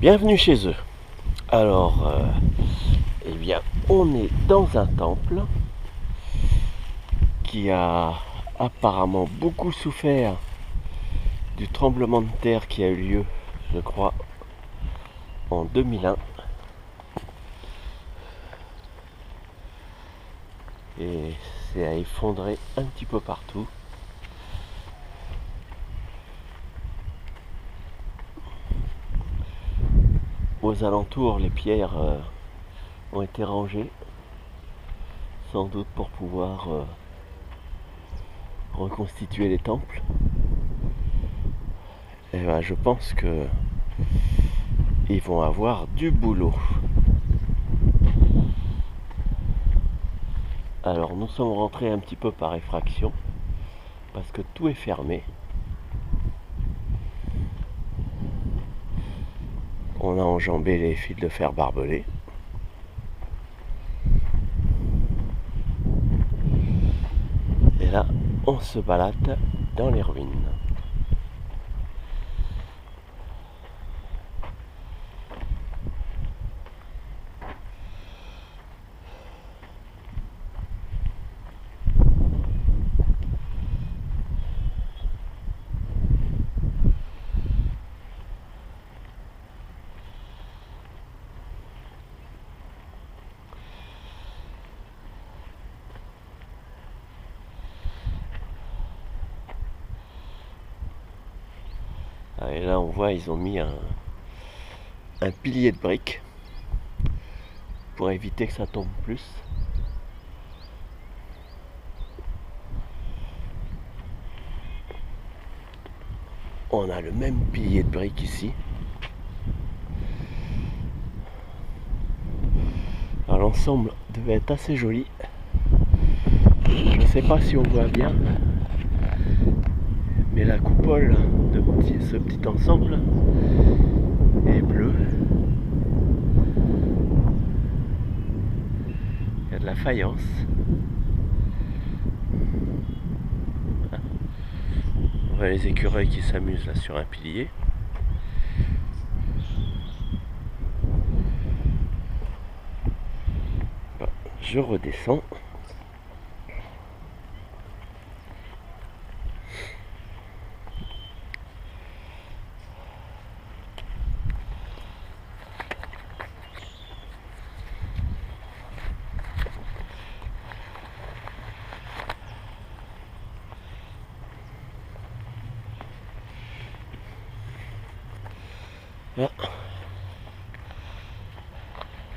Bienvenue chez eux. Alors, eh bien, on est dans un temple qui a apparemment beaucoup souffert du tremblement de terre qui a eu lieu, je crois, en 2001. Et c'est à effondrer un petit peu partout. Aux alentours, les pierres ont été rangées, sans doute pour pouvoir reconstituer les temples. Et ben, je pense que ils vont avoir du boulot. Alors nous sommes rentrés un petit peu par effraction parce que tout est fermé. On a enjambé les fils de fer barbelés. Et là, on se balade dans les ruines. Et là, on voit, ils ont mis un pilier de briques pour éviter que ça tombe plus. On a le même pilier de briques ici. Alors l'ensemble devait être assez joli. Je ne sais pas si on voit bien, mais la coupole de ce petit ensemble est bleue. Il y a de la faïence. On voit les écureuils qui s'amusent là sur un pilier. Bon, je redescends. Là,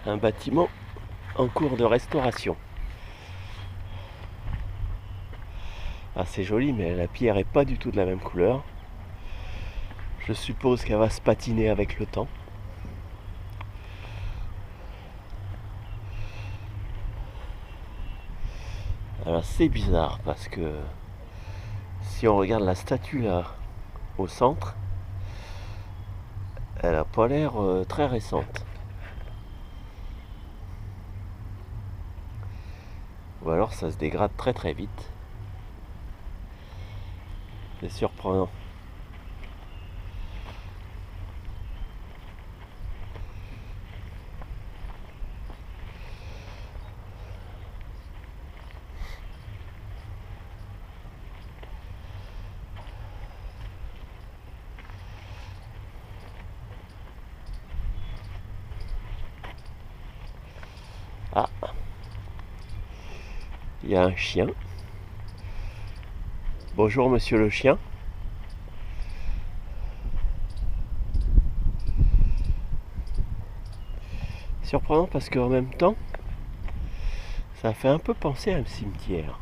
un bâtiment en cours de restauration. Ah, c'est joli, mais la pierre est pas du tout de la même couleur. Je suppose qu'elle va se patiner avec le temps. Alors c'est bizarre parce que si on regarde la statue là au centre, elle n'a pas l'air très récente. Ou alors ça se dégrade très très vite. C'est surprenant. Ah, il y a un chien. Bonjour monsieur le chien. Surprenant parce qu'en même temps, ça fait un peu penser à un cimetière.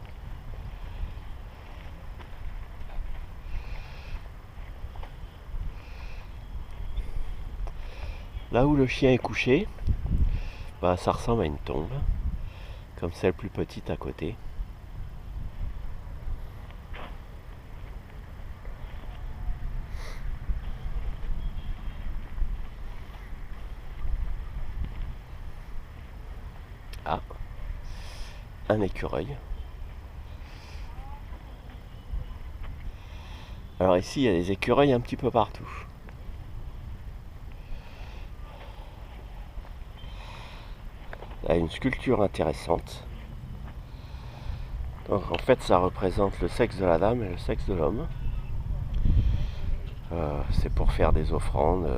Là où le chien est couché, bah, ça ressemble à une tombe, comme celle plus petite à côté. Ah, un écureuil. Alors ici, il y a des écureuils un petit peu partout. a une sculpture intéressante. Donc en fait ça représente le sexe de la dame et le sexe de l'homme. C'est pour faire des offrandes,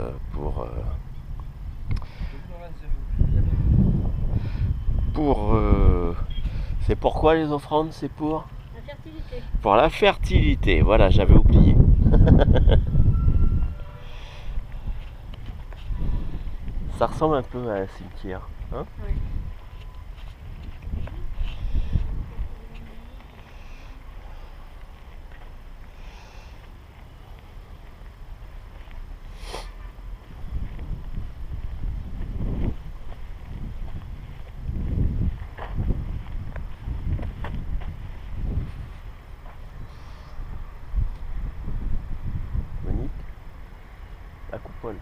c'est pourquoi les offrandes? C'est pour la fertilité. Pour la fertilité, voilà, j'avais oublié. Ça ressemble un peu à un cimetière, hein? Oui. Monique, la coupole.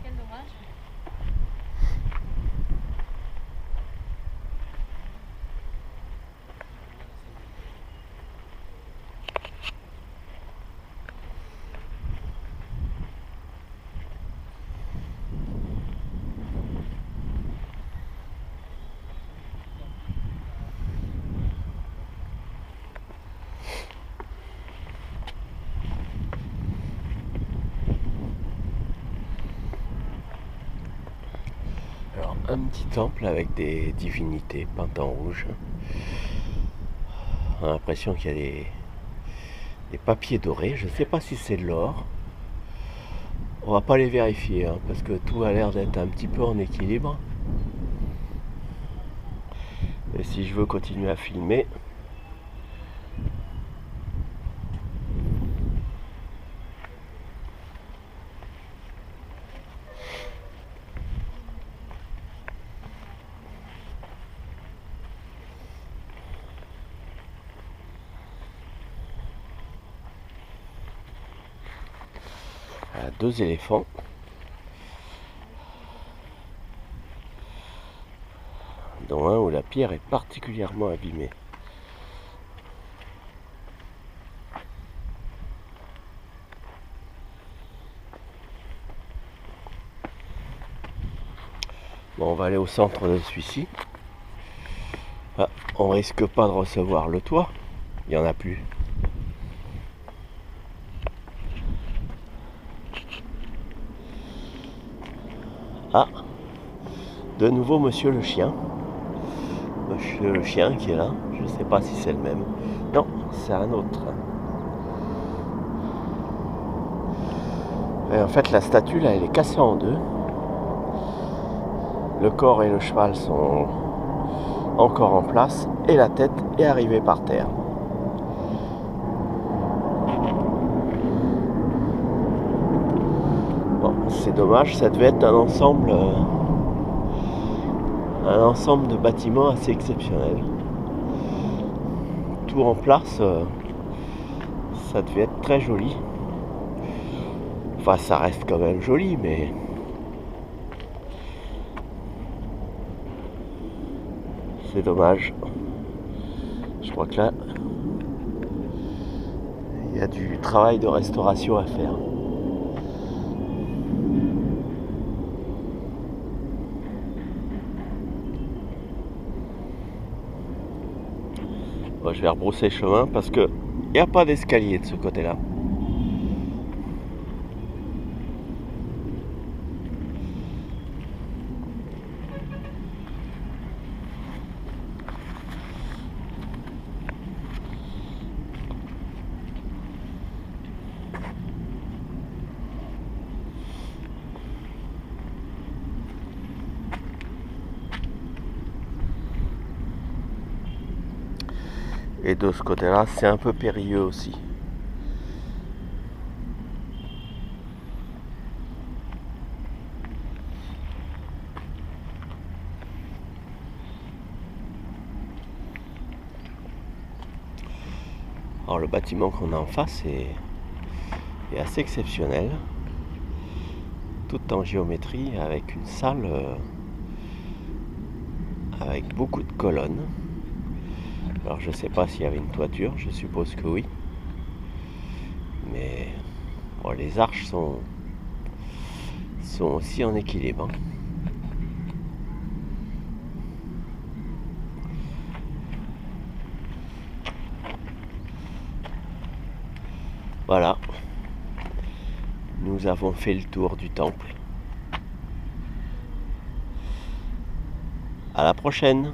Quel dommage. Alors, un petit temple avec des divinités peintes en rouge. On a l'impression qu'il y a des papiers dorés. Je ne sais pas si c'est de l'or. On va pas les vérifier, hein, parce que tout a l'air d'être un petit peu en équilibre. Et si je veux continuer à filmer, deux éléphants. Dont un où la pierre est particulièrement abîmée. Bon, on va aller au centre de celui-ci. Ah, on risque pas de recevoir le toit. Il n'y en a plus. Ah, de nouveau monsieur le chien. Monsieur le chien qui est là. Je ne sais pas si c'est le même. Non, c'est un autre. Et en fait, la statue là, elle est cassée en deux. Le corps et le cheval sont encore en place et la tête est arrivée par terre. Bon, c'est dommage, ça devait être un ensemble de bâtiments assez exceptionnel. Tout en place, ça devait être très joli. Enfin, ça reste quand même joli, mais c'est dommage. Je crois que là, il y a du travail de restauration à faire. Bon, je vais rebrousser chemin parce que il n'y a pas d'escalier de ce côté-là. Et de ce côté-là, c'est un peu périlleux aussi. Alors le bâtiment qu'on a en face est assez exceptionnel. Tout en géométrie avec une salle avec beaucoup de colonnes. Alors je sais pas s'il y avait une toiture, je suppose que oui. Mais bon, les arches sont sont aussi en équilibre. Voilà, nous avons fait le tour du temple. À la prochaine!